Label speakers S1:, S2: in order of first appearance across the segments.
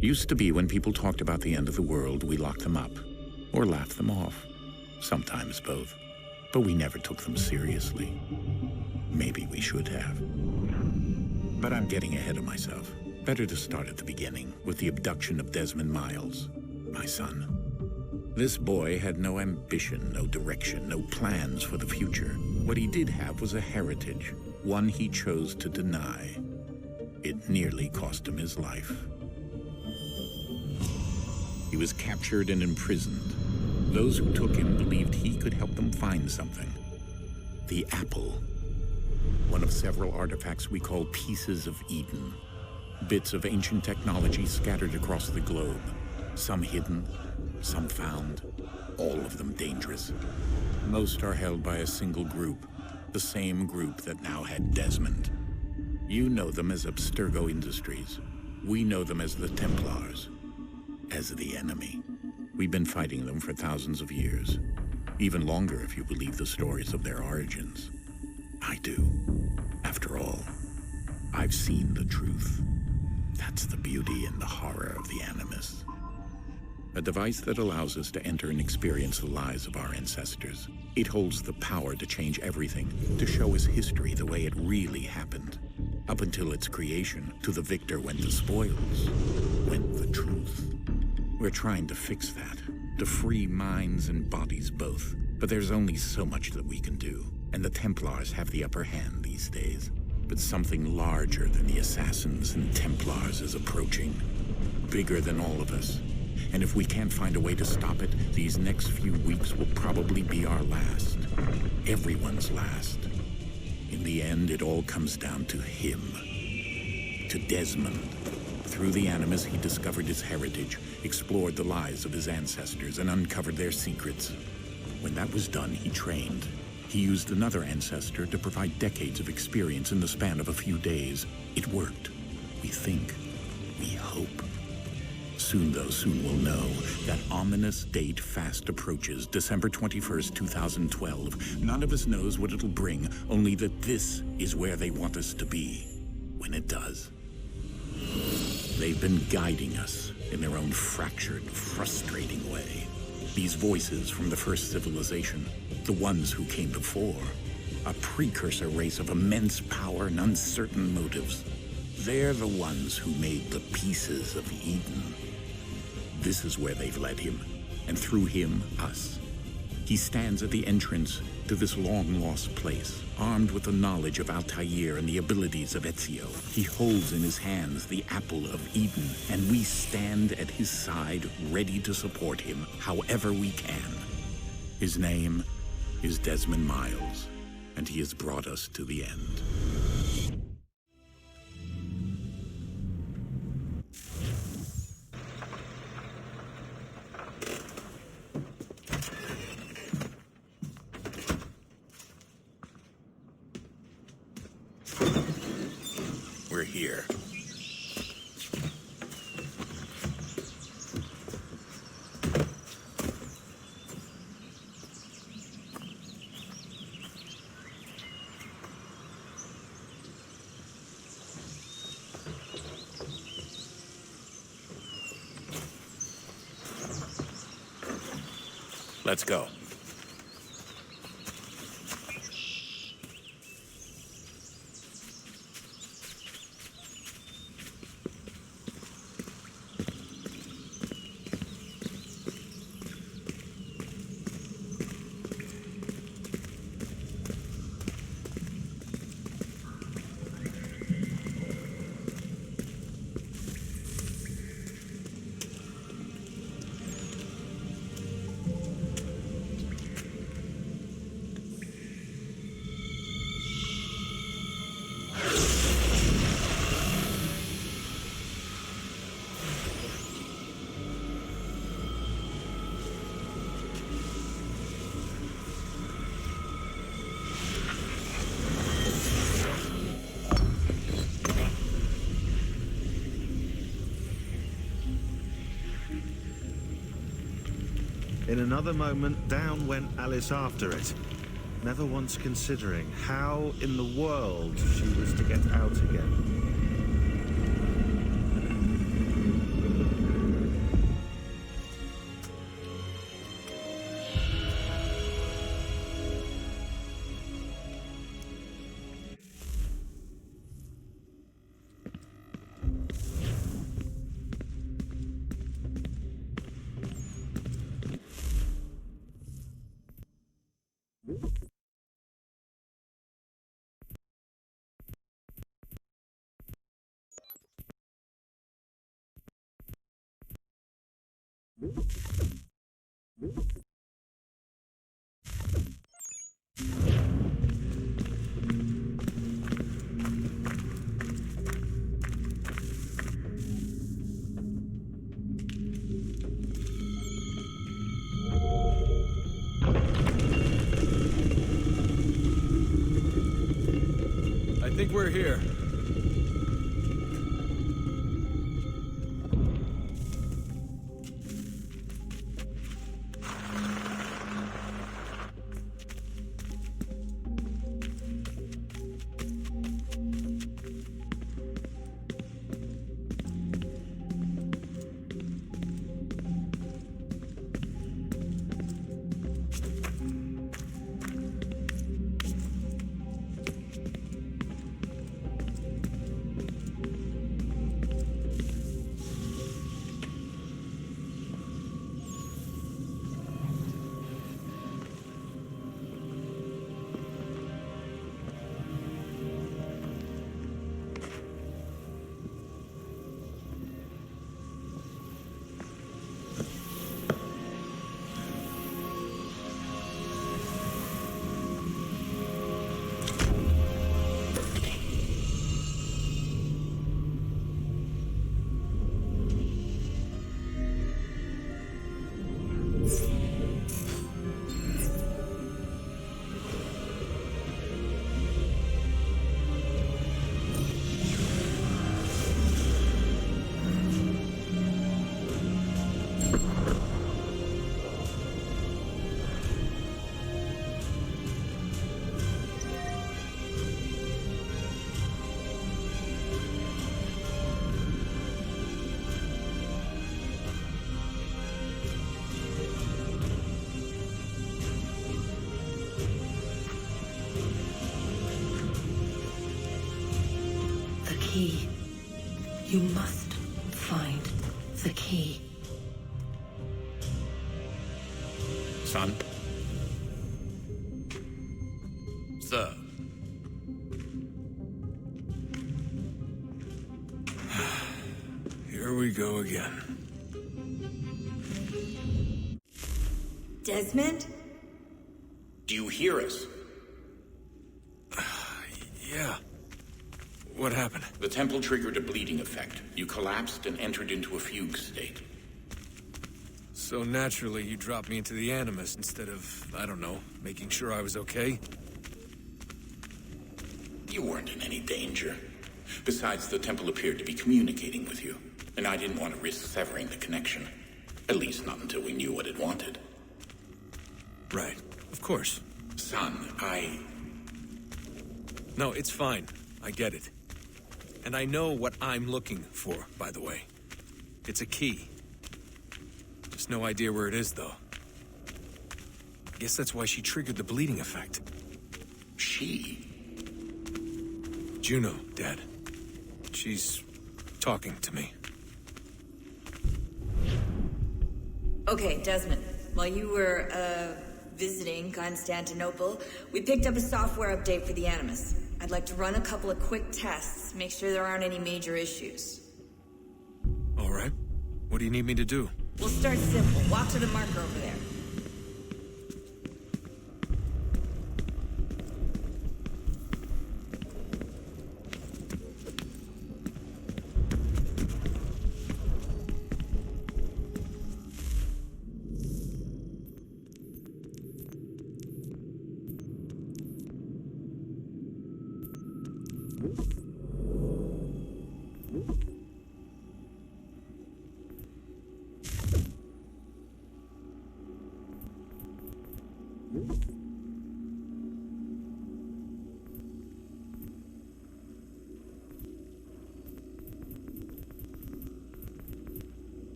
S1: Used to be when people talked about the end of the world, we locked them up, or laughed them off. Sometimes both. But we never took them seriously. Maybe we should have. But I'm getting ahead of myself. Better to start at the beginning, with the abduction of Desmond Miles, my son. This boy had no ambition, no direction, no plans for the future. What he did have was a heritage, one he chose to deny. It nearly cost him his life. He was captured and imprisoned. Those who took him believed he could help them find something. The apple. One of several artifacts we call pieces of Eden. Bits of ancient technology scattered across the globe. Some hidden, some found, all of them dangerous. Most are held by a single group, the same group that now had Desmond. You know them as Abstergo Industries. We know them as the Templars. As the enemy. We've been fighting them for thousands of years. Even longer if you believe the stories of their origins. I do. After all, I've seen the truth. That's the beauty and the horror of the Animus. A device that allows us to enter and experience the lives of our ancestors. It holds the power to change everything, to show us history the way it really happened. Up until its creation, to the victor went the spoils, went the truth. We're trying to fix that, to free minds and bodies both. But there's only so much that we can do, and the Templars have the upper hand these days. But something larger than the Assassins and Templars is approaching, bigger than all of us. And if we can't find a way to stop it, these next few weeks will probably be our last. Everyone's last. In the end, it all comes down to him. To Desmond. Through the Animus, he discovered his heritage, explored the lives of his ancestors, and uncovered their secrets. When that was done, he trained. He used another ancestor to provide decades of experience in the span of a few days. It worked. We think. We hope. Soon, though, soon we'll know. That ominous date fast approaches, December 21st, 2012. None of us knows what it'll bring, only that this is where they want us to be, when it does. They've been guiding us in their own fractured, frustrating way. These voices from the first civilization, the ones who came before, a precursor race of immense power and uncertain motives. They're the ones who made the pieces of Eden. This is where they've led him, and through him, us. He stands at the entrance to this long-lost place, armed with the knowledge of Altair and the abilities of Ezio. He holds in his hands the apple of Eden, and we stand at his side, ready to support him however we can. His name is Desmond Miles, and he has brought us to the end. We're here. Let's go.
S2: In another moment, down went Alice after it. never once considering how in the world she was to get out again.
S3: I think we're here.
S4: Key. You must find the key.
S1: Son?
S3: Sir. Here we go again.
S4: Desmond?
S1: Do you hear us?
S3: Yeah. What happened?
S1: The temple triggered a bleeding effect. You collapsed and entered into a fugue state.
S3: So naturally, you dropped me into the Animus instead of, I don't know, making sure I was okay?
S1: You weren't in any danger. Besides, the temple appeared to be communicating with you, and I didn't want to risk severing the connection. At least not until we knew what it wanted.
S3: Right. Of course.
S1: Son,
S3: No, it's fine. I get it. And I know what I'm looking for, by the way. It's a key. Just no idea where it is, though. Guess that's why she triggered the bleeding effect.
S1: She?
S3: Juno, Dad. She's talking to me.
S4: Okay, Desmond. While you were, visiting Constantinople, we picked up a software update for the Animus. I'd like to run a couple of quick tests, make sure there aren't any major issues.
S3: All right. What do you need me to do?
S4: We'll start simple. Walk to the marker over there.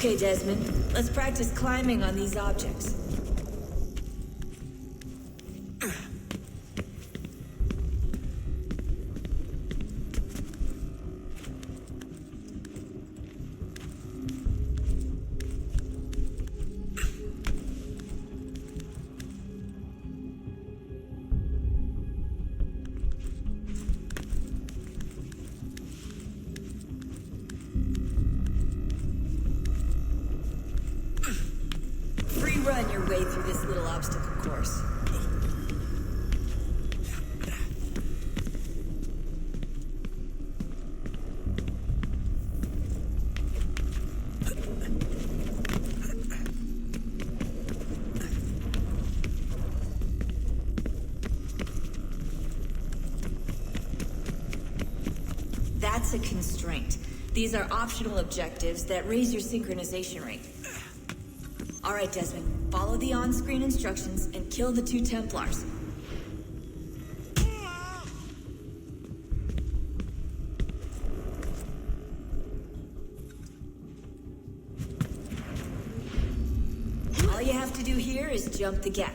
S4: Okay, Desmond. Let's practice climbing on these objects. Run your way through this little obstacle course. That's a constraint. These are optional objectives that raise your synchronization rate. All right, Desmond. Follow the on-screen instructions and kill the 2 Templars. All you have to do here is jump the gap.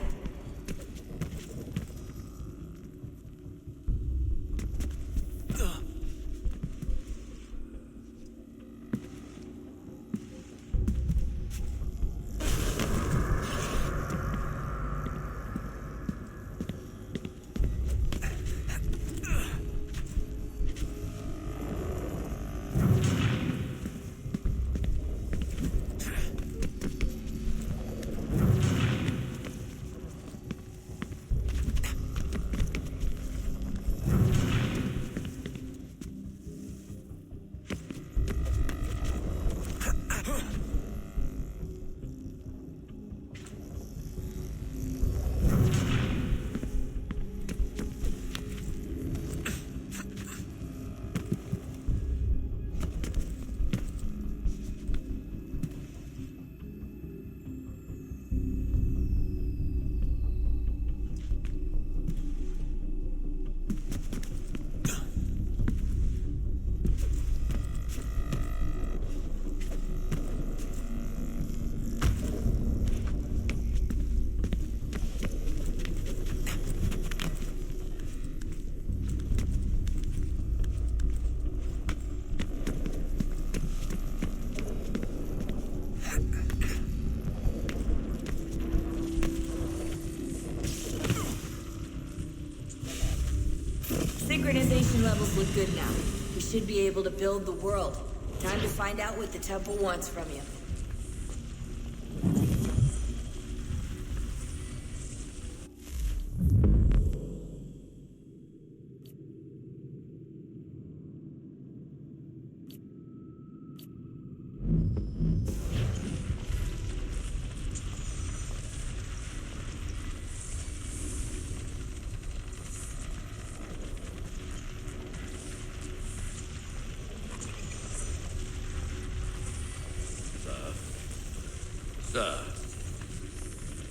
S4: Synchronization levels look good now. We should be able to build the world. Time to find out what the temple wants from you.
S5: Sir.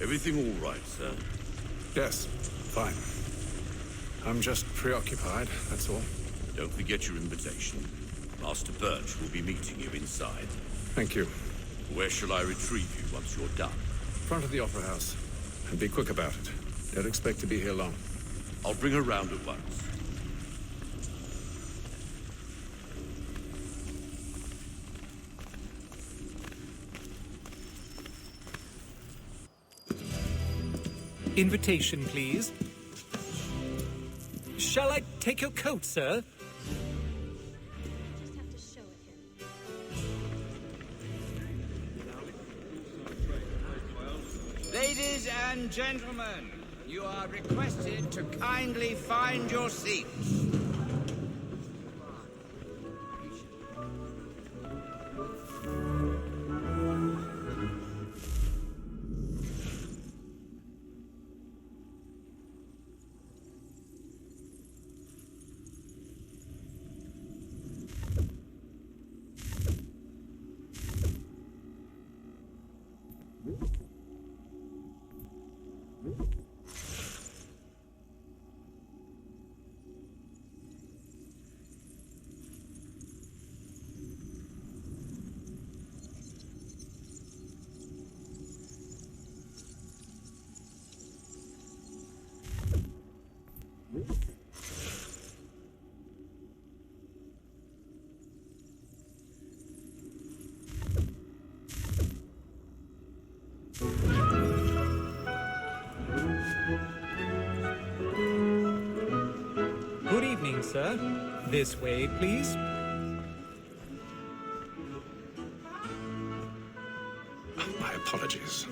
S5: Everything all right, sir?
S6: Yes, fine. I'm just preoccupied, that's all.
S5: Don't forget your invitation. Master Birch will be meeting you inside.
S6: Thank you.
S5: Where shall I retrieve you once you're done?
S6: Front of the Opera House. And be quick about it. Don't expect to be here long.
S5: I'll bring her round at once.
S7: Invitation, please. Shall I take your coat, sir?
S8: Just have to show it him.
S9: Ladies and gentlemen, you are requested to kindly find your seats.
S7: Good evening, sir. This way, please.
S6: My apologies.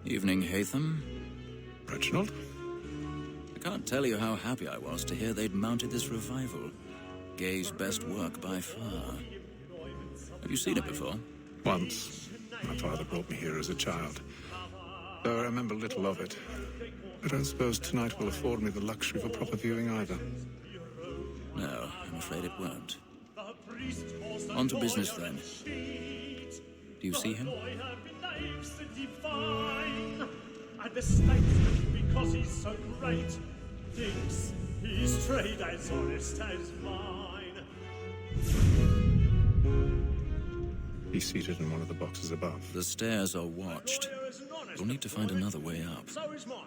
S10: Evening, Haytham.
S6: Reginald?
S10: I can't tell you how happy I was to hear they'd mounted this revival. Gay's best work by far. Have you seen it before?
S6: Once. My father brought me here as a child. Though I remember little of it. I don't suppose tonight will afford me the luxury of a proper viewing either.
S10: No, I'm afraid it won't. On to business then. Do you see him?
S11: And the statesman, because he's so great, thinks his trade as honest as mine.
S6: He's seated in one of the boxes above.
S10: The stairs are watched. You'll need to find another way up.
S11: So is mine.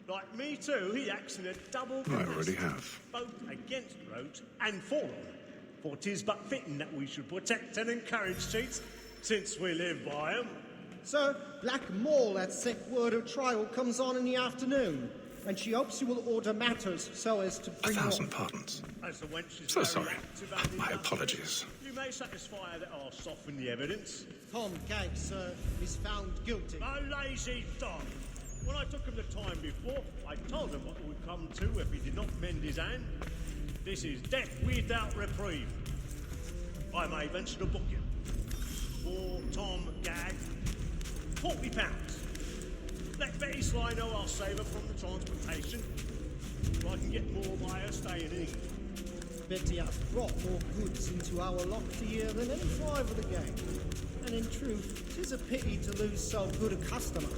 S11: Like me too, he acts in a double
S6: I already have.
S11: both against roads and for them. For 'tis but fitting that we should protect and encourage cheats, since we live by 'em.
S12: Sir, Black Mall at sick word of trial comes on in the afternoon, and she hopes you will order matters so as to bring
S6: 1,000 pardons.
S11: As the wench is
S6: So
S11: very
S6: sorry.
S11: active and
S6: My
S11: industrious,
S6: apologies.
S11: You may satisfy that I'll soften the evidence.
S12: Tom Gagg, sir, is found guilty.
S11: A lazy dog. When I took him the time before, I told him what would come to if he did not mend his hand. This is death without reprieve. I may venture to book him. For Tom Gagg, £40. Let Betty Sly know I'll save her from the transportation, so I can get more by her staying in England.
S12: Betty hath brought more goods into our lofty year than any five of the gang. And in truth, 'tis a pity to lose so good a customer.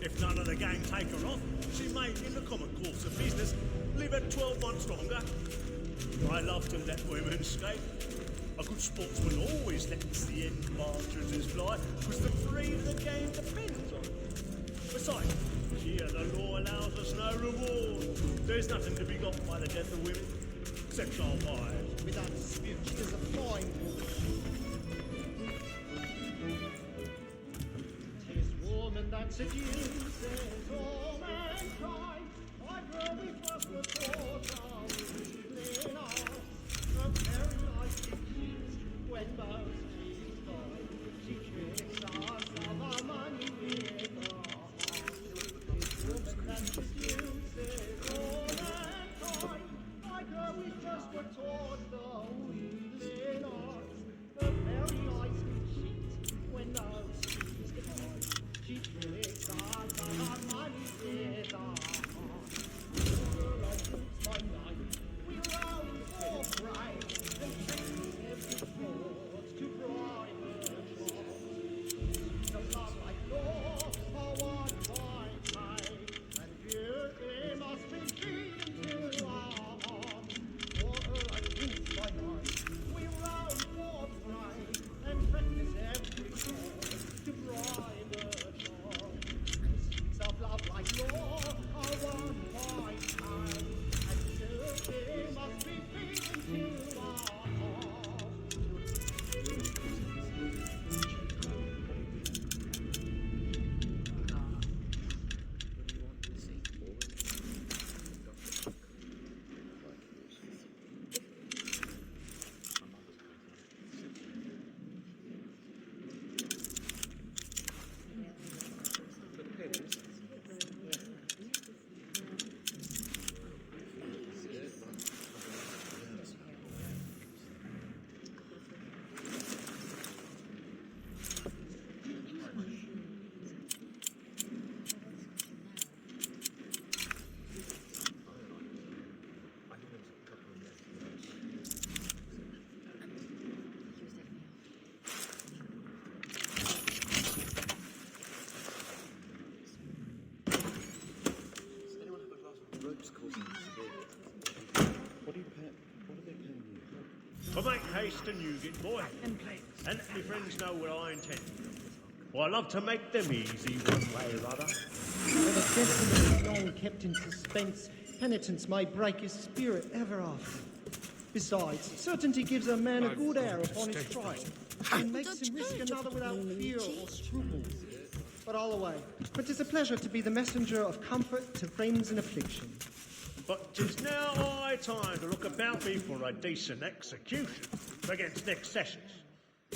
S11: If none of the gang take her off, she may, in the common course of business, live her 12 months longer. I love to let women escape. A good sportsman always lets the end partridges fly, because the freedom of the game depends on it. Besides, here the law allows us no reward. There's nothing to be got by the death of women, except our wives.
S12: Without dispute, she is a fine woman. 'Tis woman that seduces all mankind. I grow we first were taught our evening hours. A very nice when most she's gone, she tricks us of our money with her heart. 'Tis woman that seduces all mankind. I grow we first were taught the wheeling art. A very nice cheat when most she's gone, she tricks us of our money with her heart. Girl, I lose my mind. We round for pride and checking every fraud to bribe her job. The love like law are one by time, and beauty must be given to our heart. For her I lose my mind. We round for pride and practice every fraud to bribe her job. The seeds of love like law are one by time, and beauty must be given to our heart. For make haste and you get boy, and let me friends know what I intend. For I love to make them easy one way or other. For the destiny is long kept in suspense, penitence may break his spirit ever after. Besides, certainty gives a man a good air upon his trial, and makes him risk another without fear or scruples. But all away, but 'tis a pleasure to be the messenger of comfort to friends in affliction.
S11: But 'tis now high time to look about me for a decent execution against next sessions.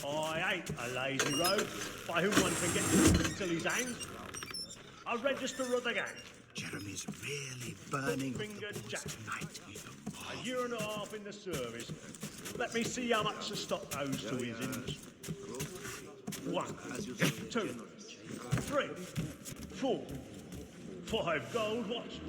S11: I hate a lazy rogue by whom one can get until his hands. A register of the gang.
S13: Jeremy's really burning
S11: Finger Jack.
S13: tonight.
S11: A year and a half in the service. Let me see how much the stock owes to his ins. 1, 2, 3, 4, 5 gold watch.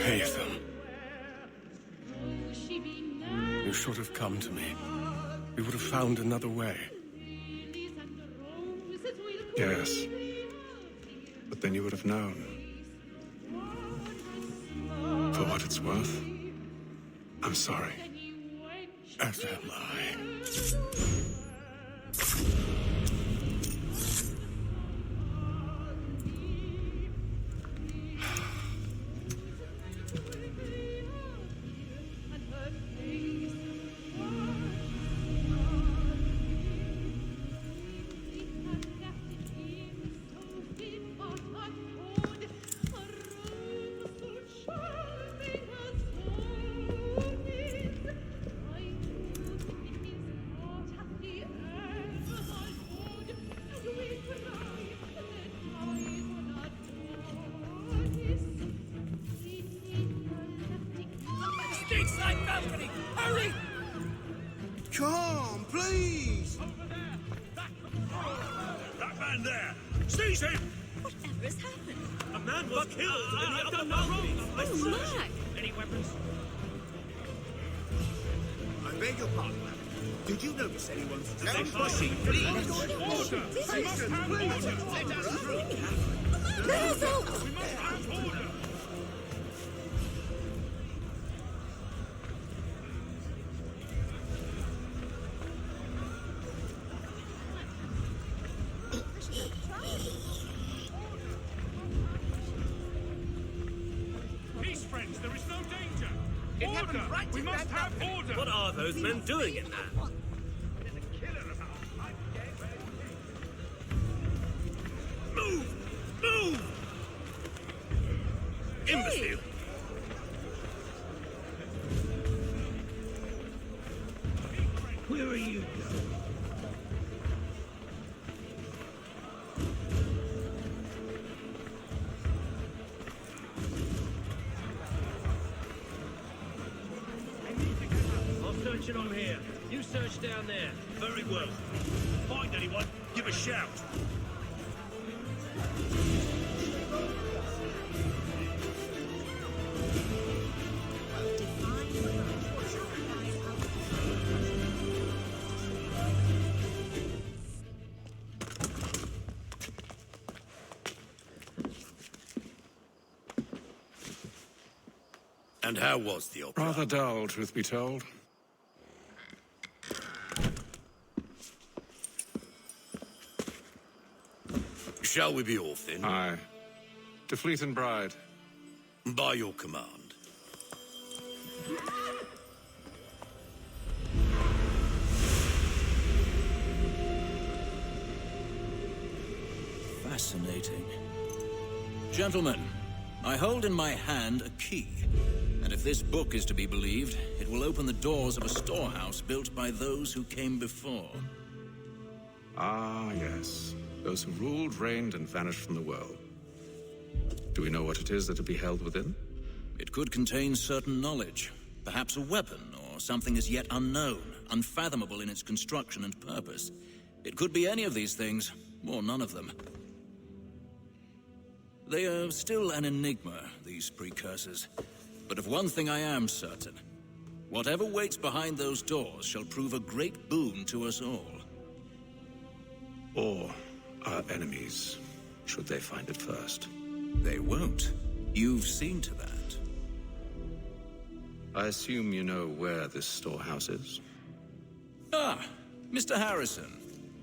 S14: Haytham. You should have come to me. We would have found another way.
S6: Yes. But then you would have known. For what it's worth, I'm sorry.
S14: As am I.
S15: Stateside balcony! Hurry!
S13: Come, please!
S15: That man there! Seize him!
S16: Whatever has happened?
S15: A man was killed in the upper balcony!
S16: Oh, my!
S15: Any weapons?
S13: I beg your pardon, madam. Did you notice anyone?
S15: Stand pushing, please! Order! We must have order!
S13: Let us through!
S15: We must have order! Peace, friends, there is no danger!
S13: It happened
S15: Order!
S13: right
S15: We
S13: in
S15: must
S13: that
S15: have
S13: balcony.
S15: order!
S13: What are those men doing in there?
S15: There's a killer about.
S13: Move! Move! Imbecile! Where are you going?
S15: I'll search it on here. You search down there.
S13: Very well. Find anyone, give a shout.
S5: And how was the opera?
S6: Rather dull, truth be told.
S5: Shall we be off then?
S6: Aye. To Fleet and Bride.
S5: By your command.
S10: Fascinating. Gentlemen, I hold in my hand a key. And if this book is to be believed, it will open the doors of a storehouse built by those who came before.
S6: Ah, yes. Those who ruled, reigned, and vanished from the world. Do we know what it is that will be held within?
S10: It could contain certain knowledge. Perhaps a weapon, or something as yet unknown, unfathomable in its construction and purpose. It could be any of these things, or none of them. They are still an enigma, these precursors. But of one thing I am certain. Whatever waits behind those doors shall prove a great boon to us all.
S6: Or our enemies, should they find it first.
S10: They won't. You've seen to that.
S6: I assume you know where this storehouse is?
S10: Ah, Mr. Harrison.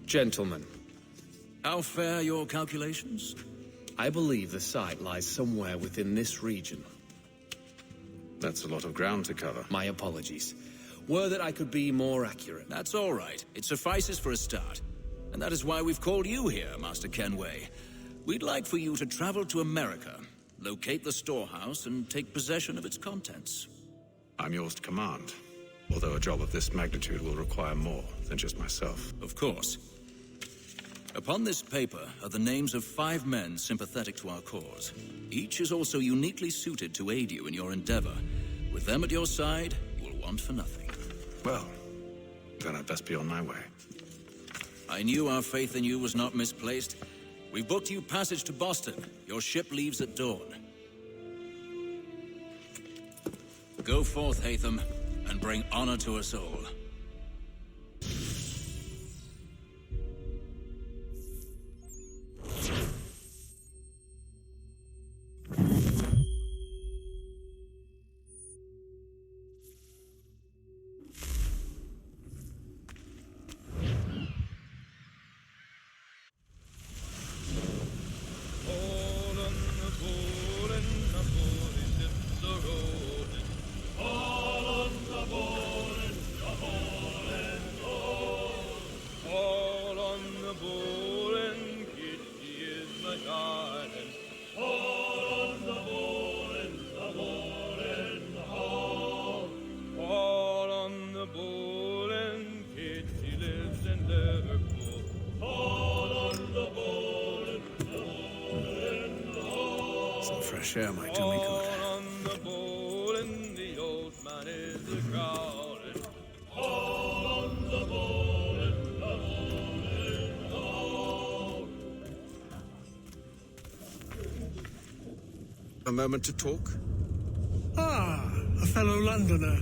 S7: Gentlemen,
S10: How fare your calculations?
S7: I believe the site lies somewhere within this region.
S6: That's a lot of ground to cover.
S7: My apologies. Were that I could be more accurate.
S10: That's all right. It suffices for a start. And that is why we've called you here, Master Kenway. We'd like for you to travel to America, locate the storehouse, and take possession of its contents.
S6: I'm yours to command, although a job of this magnitude will require more than just myself.
S10: Of course. Upon this paper are the names of 5 men sympathetic to our cause. Each is also uniquely suited to aid you in your endeavor. With them at your side, you will want for nothing.
S6: Well, then I'd best be on my way.
S10: I knew our faith in you was not misplaced. We've booked you passage to Boston. Your ship leaves at dawn. Go forth, Haytham, and bring honor to us all.
S6: Some fresh air might do me good.
S2: A moment to talk?
S11: Ah, a fellow Londoner.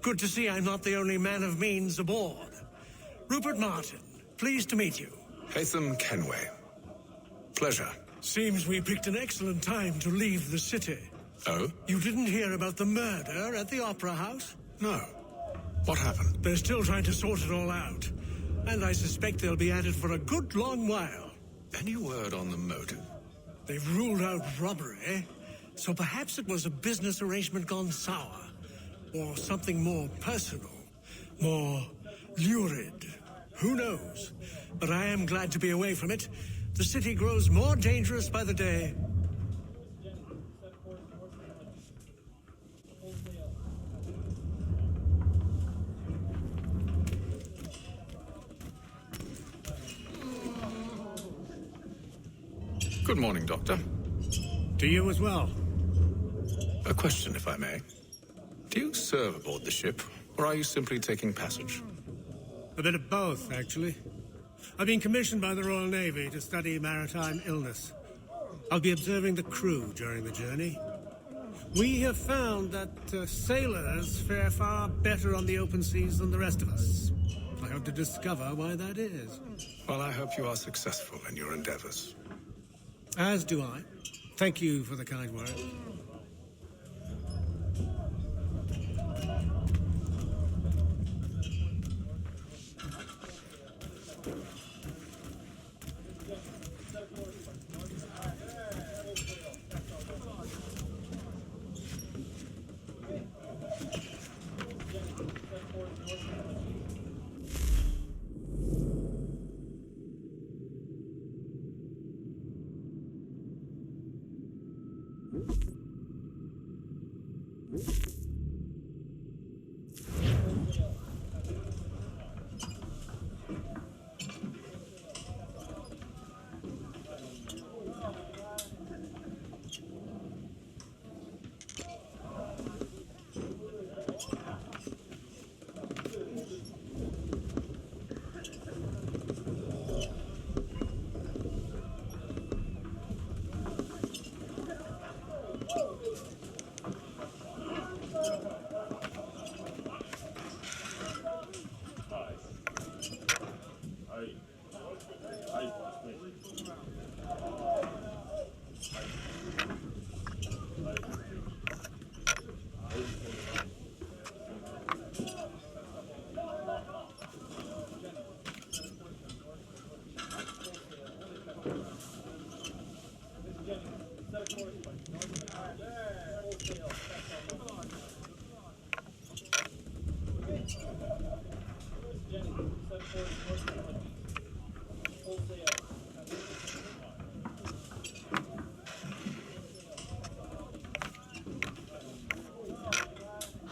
S11: Good to see I'm not the only man of means aboard. Rupert Martin, pleased to meet you.
S6: Haytham Kenway. Pleasure.
S11: Seems we picked an excellent time to leave the city.
S6: Oh?
S11: You didn't hear about the murder at the Opera House?
S6: No. What happened?
S11: They're still trying to sort it all out. And I suspect they'll be at it for a good long while.
S6: Any word on the motive?
S11: They've ruled out robbery, so perhaps it was a business arrangement gone sour. Or something more personal, more lurid. Who knows? But I am glad to be away from it. The city grows more dangerous by the day.
S6: Good morning, Doctor.
S11: To you as well.
S6: A question, if I may. Do you serve aboard the ship, or are you simply taking passage?
S11: A bit of both, actually. I've been commissioned by the Royal Navy to study maritime illness. I'll be observing the crew during the journey. We have found that sailors fare far better on the open seas than the rest of us. I hope to discover why that is.
S6: Well, I hope you are successful in your endeavors.
S11: As do I. Thank you for the kind words.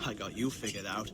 S7: I got you figured out.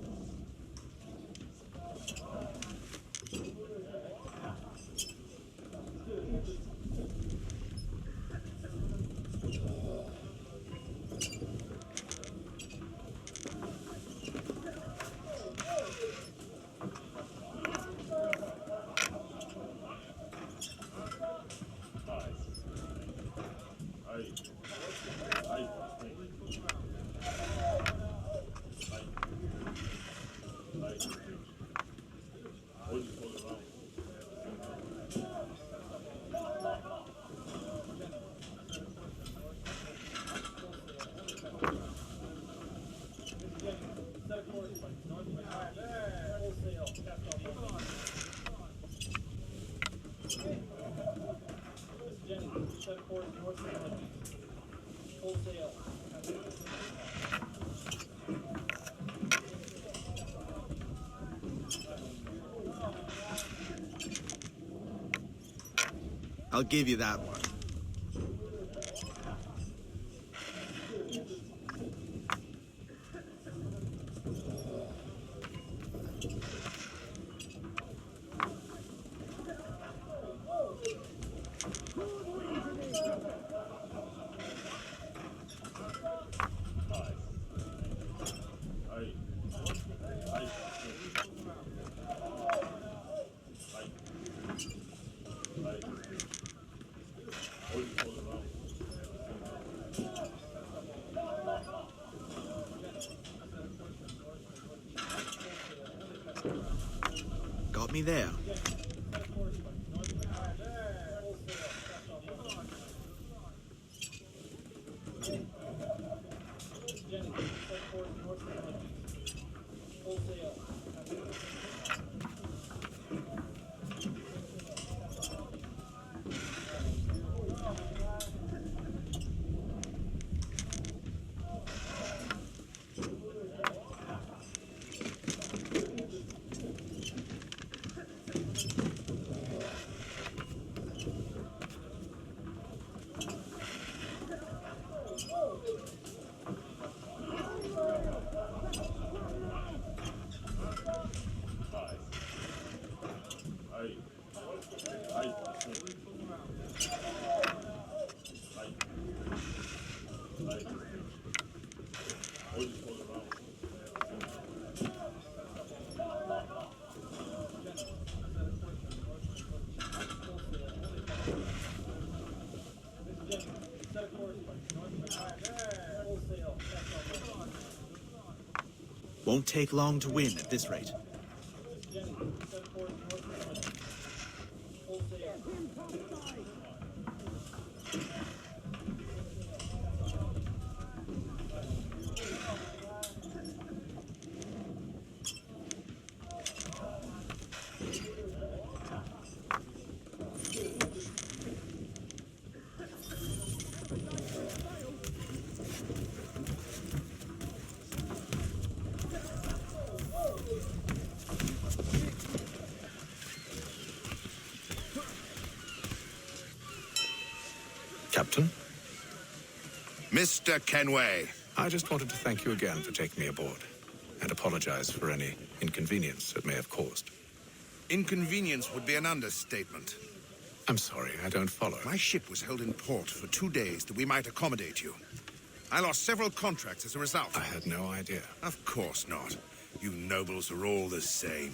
S7: I'll give you that one. Got me there. Won't take long to win at this rate.
S6: Captain?
S17: Mr. Kenway.
S6: I just wanted to thank you again for taking me aboard, and apologize for any inconvenience it may have caused.
S17: Inconvenience would be an understatement.
S6: I'm sorry, I don't follow.
S17: My ship was held in port for 2 days that we might accommodate you. I lost several contracts as a result.
S6: I had no idea.
S17: Of course not. You nobles are all the same.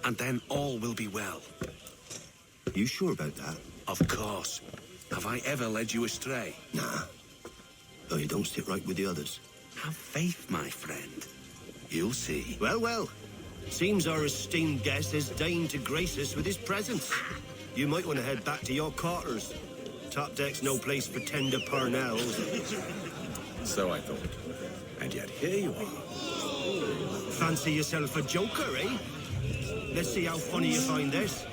S13: And then all will be well.
S18: You sure about that?
S13: Of course. Have I ever led you astray?
S18: Nah. Though you don't sit right with the others.
S13: Have faith, my friend. You'll see.
S18: Well, well. Seems our esteemed guest has deigned to grace us with his presence. You might want to head back to your quarters. Top deck's no place for tender parnells.
S6: So I thought. And yet here you are.
S18: Fancy yourself a joker, eh? Let's see how funny you find this.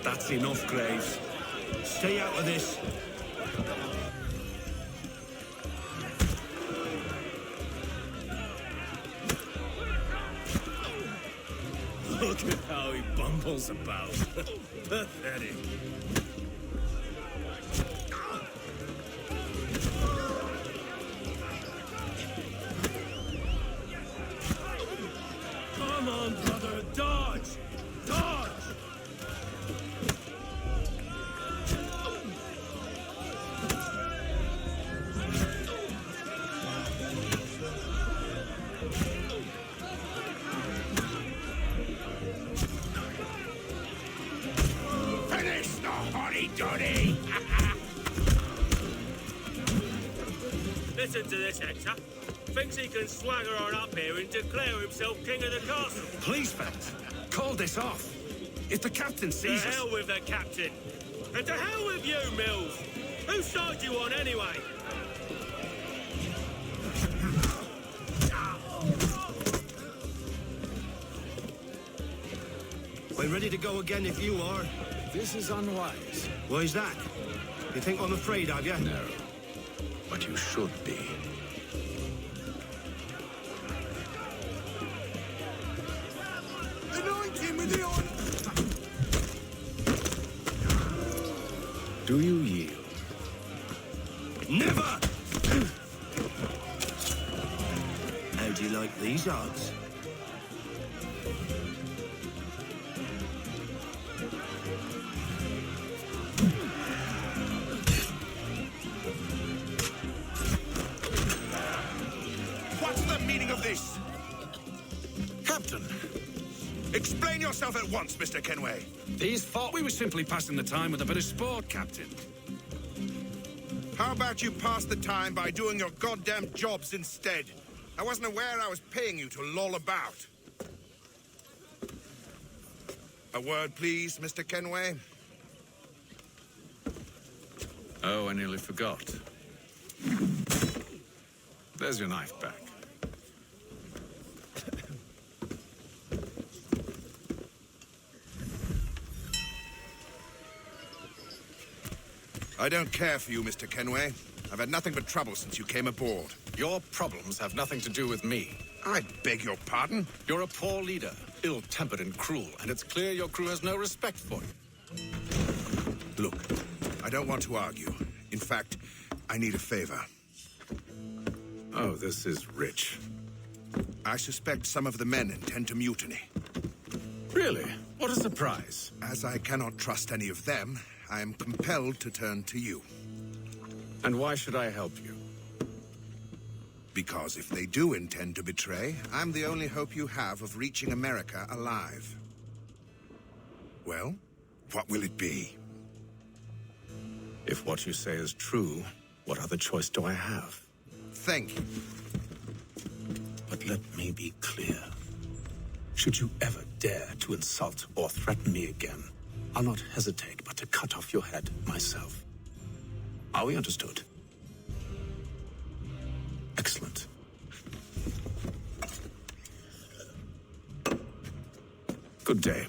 S13: That's enough, Graves.
S18: Stay out of this.
S7: Look at how he bumbles about. Pathetic. Come on, brother, dodge! Dodge!
S15: Finish the hotty-toddy!
S19: Listen to this, Hector. Thinks he can swagger on up here and declare himself king of the castle.
S6: Please, fellas, call this off. If the captain
S19: To
S6: sees us...
S19: hell with the captain. And to hell with you, Mills. Whose side you on, anyway?
S18: We're ready to go again if you are.
S6: This is unwise.
S18: Why's that? You think I'm afraid of you?
S6: No. But you should be.
S15: Anoint him with the oil!
S6: Do you yield?
S18: Never! How do you like these odds?
S17: What's the meaning of this? Captain, explain yourself at once, Mr. Kenway.
S6: These thought we were simply passing the time with a bit of sport, Captain.
S17: How about you pass the time by doing your goddamn jobs instead? I wasn't aware I was paying you to loll about. A word, please, Mr. Kenway.
S6: Oh, I nearly forgot. There's your knife back.
S17: I don't care for you, Mr. Kenway. I've had nothing but trouble since you came aboard.
S6: Your problems have nothing to do with me.
S17: I beg your pardon?
S6: You're a poor leader, ill-tempered and cruel, and it's clear your crew has no respect for you.
S17: Look, I don't want to argue. In fact, I need a favor.
S6: Oh, this is rich.
S17: I suspect some of the men intend to mutiny.
S6: Really? What a surprise.
S17: As I cannot trust any of them, I am compelled to turn to you.
S6: And why should I help you?
S17: Because if they do intend to betray, I'm the only hope you have of reaching America alive. Well, what will it be?
S6: If what you say is true, what other choice do I have?
S17: Thank you.
S6: But let me be clear. Should you ever dare to insult or threaten me again, I'll not hesitate but to cut off your head myself. Are we understood? Excellent. Good day.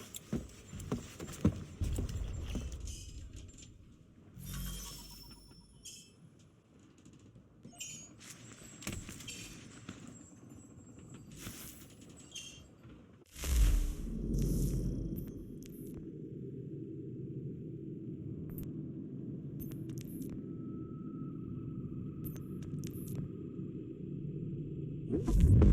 S12: You